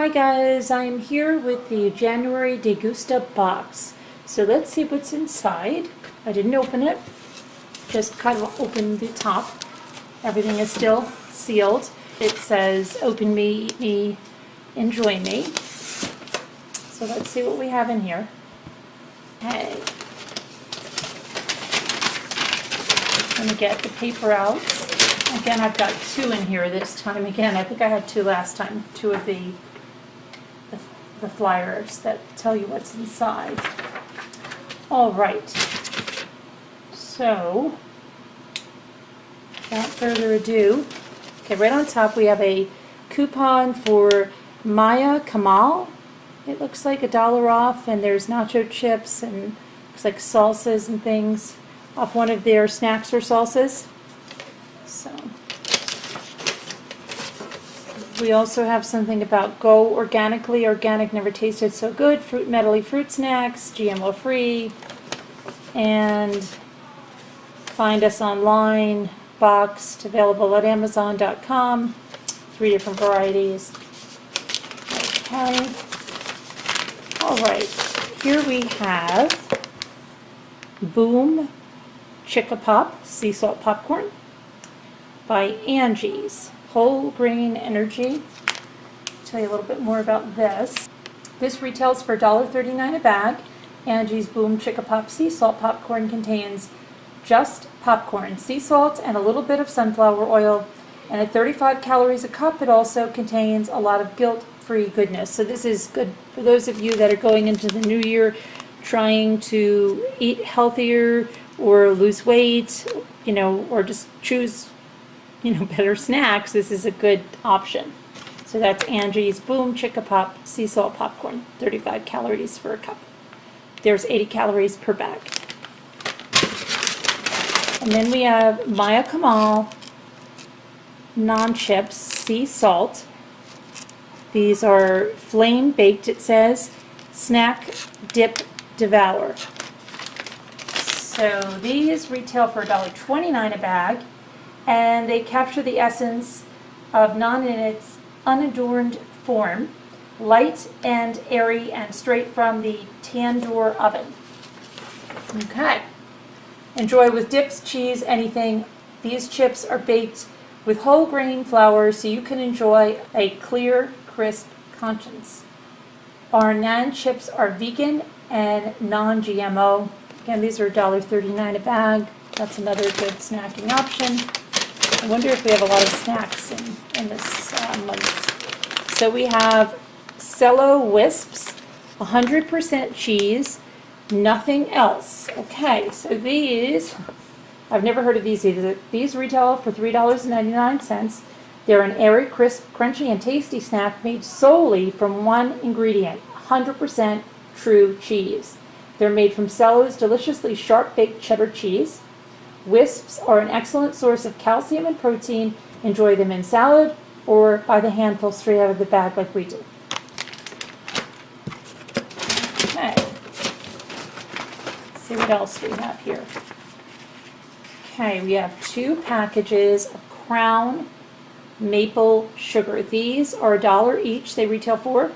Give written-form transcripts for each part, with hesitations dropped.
Hi guys, I am here with the January Degusta Box. So let's see what's inside. I didn't open it, just kind of opened the top. Everything is still sealed. It says, open me, eat me, enjoy me. So let's see what we have in here. Okay. I'm going to get the paper out. Again, I've got two in here this time. Again, I think I had two last time. Two of the flyers that tell you what's inside. All right. So, without further ado, okay, right on top we have a coupon for Maya Kamal. It looks like $1 off, and there's nacho chips and looks like salsas and things off one of their snacks or salsas. So we also have something about Go Organically. Organic never tasted so good. Fruit medley fruit snacks, GMO free. And find us online, boxed, available at Amazon.com. 3 different varieties. Okay. All right. Here we have Boom Chicka Pop sea salt popcorn by Angie's. Whole grain energy. I'll tell you a little bit more about this. This retails for $1.39 a bag. Angie's Boom Chicka Pop sea salt popcorn contains just popcorn, sea salt, and a little bit of sunflower oil. And at 35 calories a cup, it also contains a lot of guilt-free goodness. So this is good for those of you that are going into the new year trying to eat healthier or lose weight, or just choose better snacks. This is a good option. So that's Angie's Boom Chicka Pop sea salt popcorn, 35 calories for a cup. There's 80 calories per bag. And then we have Maya Kamal non-chips sea salt. These are flame baked, it says, snack dip devour. So these retail for $1.29 a bag. And they capture the essence of naan in its unadorned form, light and airy and straight from the tandoor oven. Okay. Enjoy with dips, cheese, anything. These chips are baked with whole grain flour so you can enjoy a clear, crisp conscience. Our naan chips are vegan and non-GMO. Again, these are $1.39 a bag. That's another good snacking option. I wonder if we have a lot of snacks in this month. So we have Cello Wisps, 100% cheese, nothing else. Okay, so these, I've never heard of these either. These retail for $3.99. They're an airy, crisp, crunchy, and tasty snack made solely from one ingredient, 100% true cheese. They're made from Cello's deliciously sharp-baked cheddar cheese. Wisps are an excellent source of calcium and protein. Enjoy them in salad or by the handful straight out of the bag like we do. Okay. Let's see what else we have here. Okay, we have 2 packages of Crown maple sugar. These are $1 each. They retail for.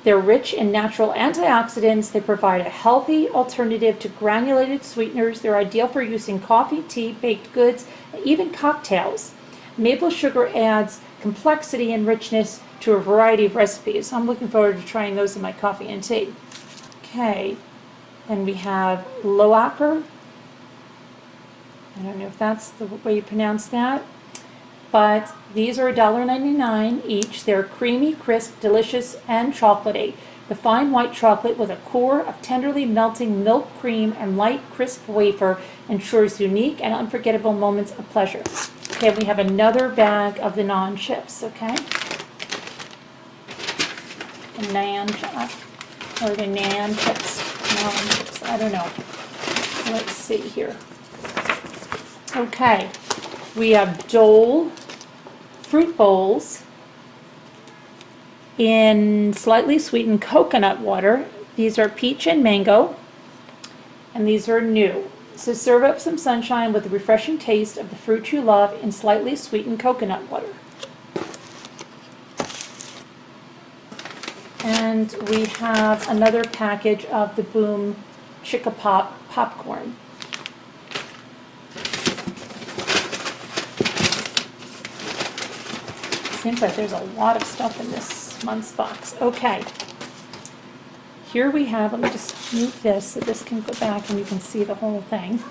They're rich in natural antioxidants. They provide a healthy alternative to granulated sweeteners. They're ideal for use in coffee, tea, baked goods, and even cocktails. Maple sugar adds complexity and richness to a variety of recipes. I'm looking forward to trying those in my coffee and tea. Okay, and we have Loacker. I don't know if that's the way you pronounce that. But these are $1.99 each. They're creamy, crisp, delicious, and chocolatey. The fine white chocolate with a core of tenderly melting milk cream and light, crisp wafer ensures unique and unforgettable moments of pleasure. Okay, we have another bag of the naan chips, okay? The naan chips, I don't know. Let's see here. Okay. We have Dole fruit bowls in slightly sweetened coconut water. These are peach and mango, and these are new. So serve up some sunshine with the refreshing taste of the fruit you love in slightly sweetened coconut water. And we have another package of the Boom Chicka Pop popcorn. Seems like there's a lot of stuff in this month's box. Okay. Here we have, let me just move this so this can go back and you can see the whole thing.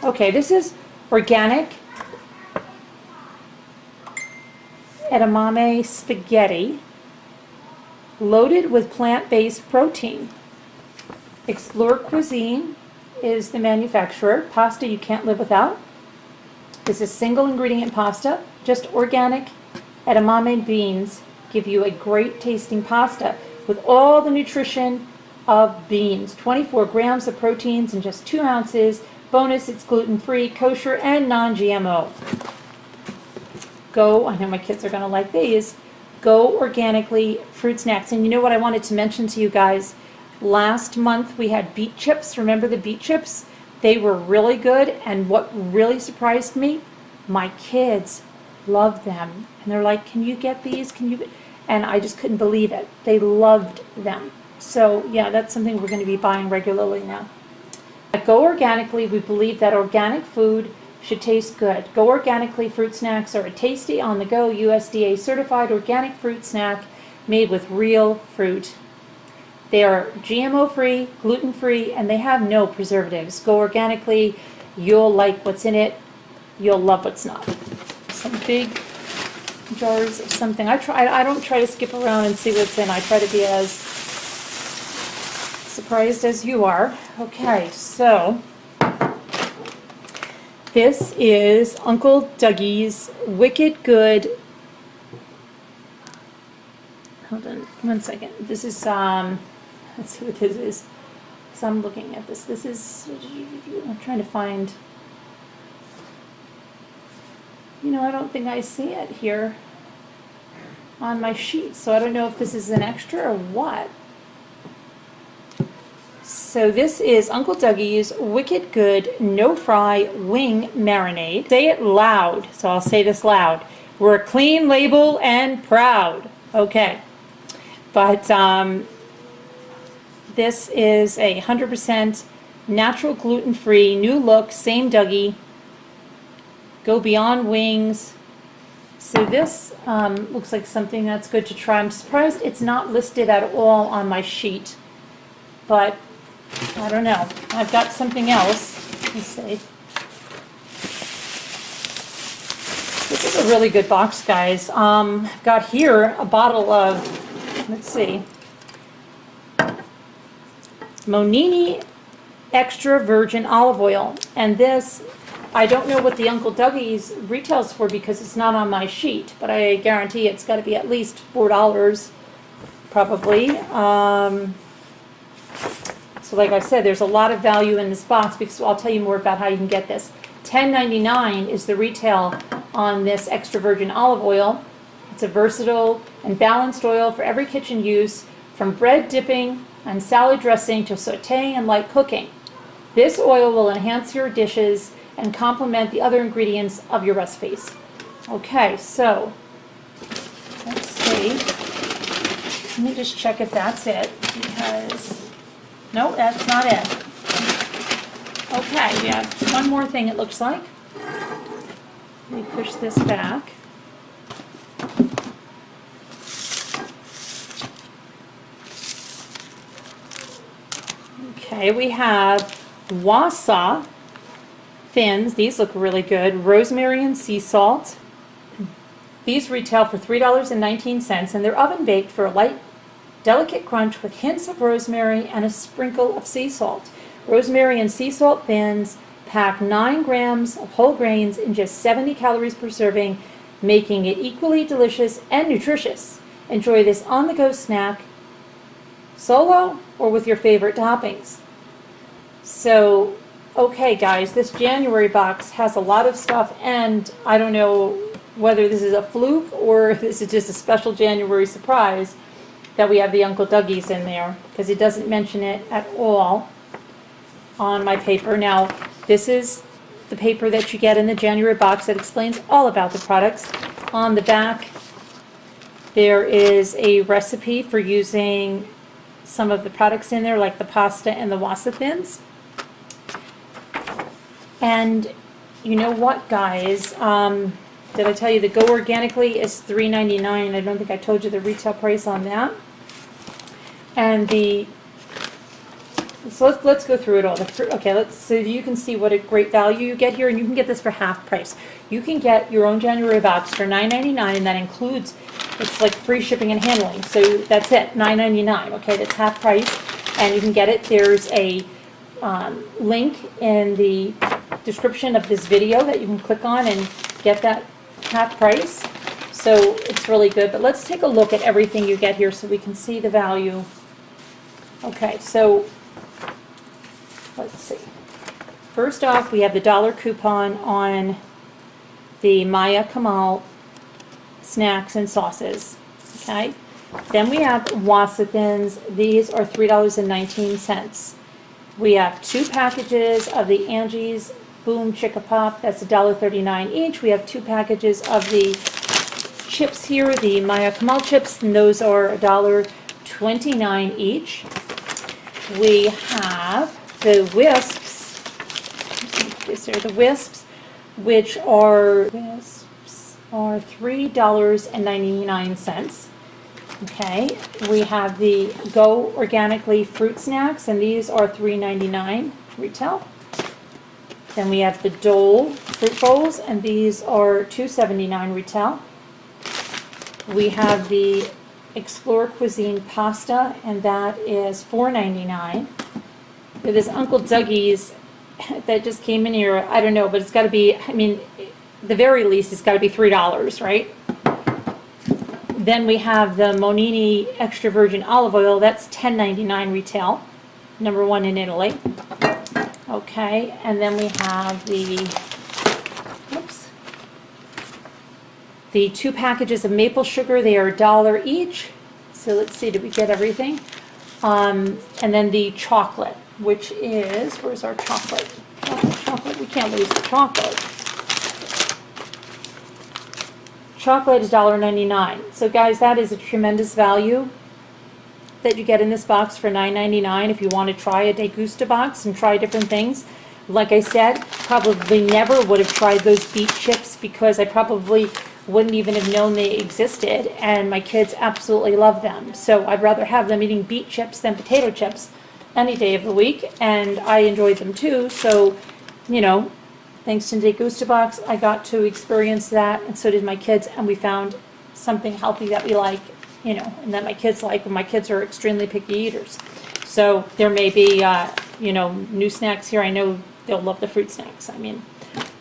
Okay, this is organic edamame spaghetti loaded with plant-based protein. Explore Cuisine is the manufacturer. Pasta you can't live without. This is single ingredient pasta. Just organic edamame beans give you a great tasting pasta with all the nutrition of beans. 24 grams of proteins in just 2 ounces. Bonus, it's gluten-free, kosher, and non-GMO. Go, I know my kids are going to like these, Go Organically fruit snacks. And you know what I wanted to mention to you guys? Last month we had beet chips. Remember the beet chips? They were really good, and what really surprised me, my kids loved them. And they're like, can you get these? Can you? And I just couldn't believe it. They loved them. So yeah, that's something we're going to be buying regularly now. At Go Organically, we believe that organic food should taste good. Go Organically fruit snacks are a tasty, on-the-go, USDA certified organic fruit snack made with real fruit. They are GMO-free, gluten-free, and they have no preservatives. Go Organically, you'll like what's in it, you'll love what's not. Some big jars of something. I don't try to skip around and see what's in. I try to be as surprised as you are. Okay, so this is Uncle Dougie's Wicked Good. Hold on 1 second. This is let's see what this is. So I'm looking at this. This is, I'm trying to find, you know, I don't think I see it here on my sheet, so I don't know if this is an extra or what. So this is Uncle Dougie's Wicked Good No Fry Wing Marinade. Say it loud, so I'll say this loud. We're clean label and proud. Okay, but this is a 100% natural gluten-free, new look, same Dougie. Go beyond wings. So this looks like something that's good to try. I'm surprised it's not listed at all on my sheet, but I don't know. I've got something else. Let's see. This is a really good box, guys. I've got here a bottle of, let's see, Monini Extra Virgin Olive Oil. And this, I don't know what the Uncle Dougie's retails for because it's not on my sheet, but I guarantee it's got to be at least $4 probably. So like I said, there's a lot of value in this box because I'll tell you more about how you can get this. $10.99 is the retail on this extra virgin olive oil. It's a versatile and balanced oil for every kitchen use, from bread dipping and salad dressing to sauteing and light cooking. This oil will enhance your dishes and complement the other ingredients of your recipes. Okay, so let's see. Let me just check if that's it, because no, that's not it. Okay, we have one more thing it looks like. Let me push this back. Okay, we have Wasa Thins. These look really good. Rosemary and sea salt. These retail for $3.19, and they're oven baked for a light, delicate crunch with hints of rosemary and a sprinkle of sea salt. Rosemary and sea salt thins pack 9 grams of whole grains in just 70 calories per serving, making it equally delicious and nutritious. Enjoy this on-the-go snack, solo or with your favorite toppings. So, okay guys, this January box has a lot of stuff, and I don't know whether this is a fluke or this is just a special January surprise that we have the Uncle Dougie's in there, because it doesn't mention it at all on my paper. Now, this is the paper that you get in the January box that explains all about the products. On the back, There is a recipe for using some of the products in there, like the pasta and the wasa thins. And you know what, guys? Did I tell you the Go Organically is $3.99? I don't think I told you the retail price on that. And the so let's go through it all. Okay, so you can see what a great value you get here, and you can get this for half price. You can get your own January box for $9.99, and that includes, it's like free shipping and handling. So that's it, $9.99. Okay, that's half price, and you can get it. There's a link in the description of this video that you can click on and get that half price. So it's really good. But let's take a look at everything you get here so we can see the value. Okay, so let's see. First off, we have the $1 coupon on the Maya Kamal snacks and sauces. Okay. Then we have wasa thins. These are $3.19. We have 2 packages of the Angie's Boom Chicka Pop. That's $1.39 each. We have 2 packages of the chips here, the Maya Kamal chips, and those are $1.29 each. We have the wisps, the wisps, which are $3.99. Okay, we have the Go Organically fruit snacks, and these are $3.99 retail. Then we have the Dole fruit bowls, and these are $2.79 retail. We have the Explore Cuisine pasta, and that is $4.99. This Uncle Dougies that just came in here, I don't know, but it's got to be, I mean, the very least it's got to be $3, right? Then we have the Monini extra virgin olive oil. That's $10.99 retail, #1 in Italy. Okay, and then we have the 2 packages of maple sugar. They are $1 each. So let's see, did we get everything? And then the chocolate, which is, where's our chocolate? Chocolate, we can't lose the chocolate. Chocolate is $1.99. So guys, that is a tremendous value that you get in this box for $9.99 if you want to try a Degusta box and try different things. Like I said, probably never would have tried those beet chips because I probably wouldn't even have known they existed, and my kids absolutely love them. So I'd rather have them eating beet chips than potato chips any day of the week, and I enjoyed them too. So, you know, thanks to Degusta Box, I got to experience that, and so did my kids, and we found something healthy that we like, you know, and that my kids like, and my kids are extremely picky eaters. So there may be, you know, new snacks here. I know they'll love the fruit snacks. I mean,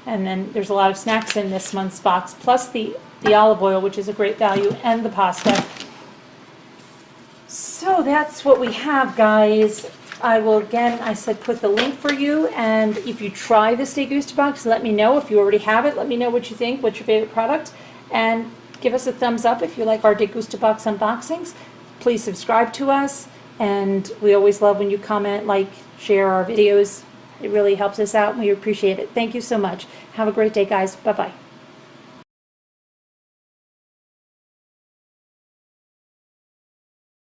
and then there's a lot of snacks in this month's box, plus the olive oil, which is a great value, and the pasta. So that's what we have, guys. I will, again, I said put the link for you, and if you try this Degusta Box, let me know. If you already have it, let me know what you think, what's your favorite product, and give us a thumbs up if you like our Degusta Box unboxings. Please subscribe to us, and we always love when you comment, like, share our videos. It really helps us out, and we appreciate it. Thank you so much. Have a great day, guys. Bye-bye.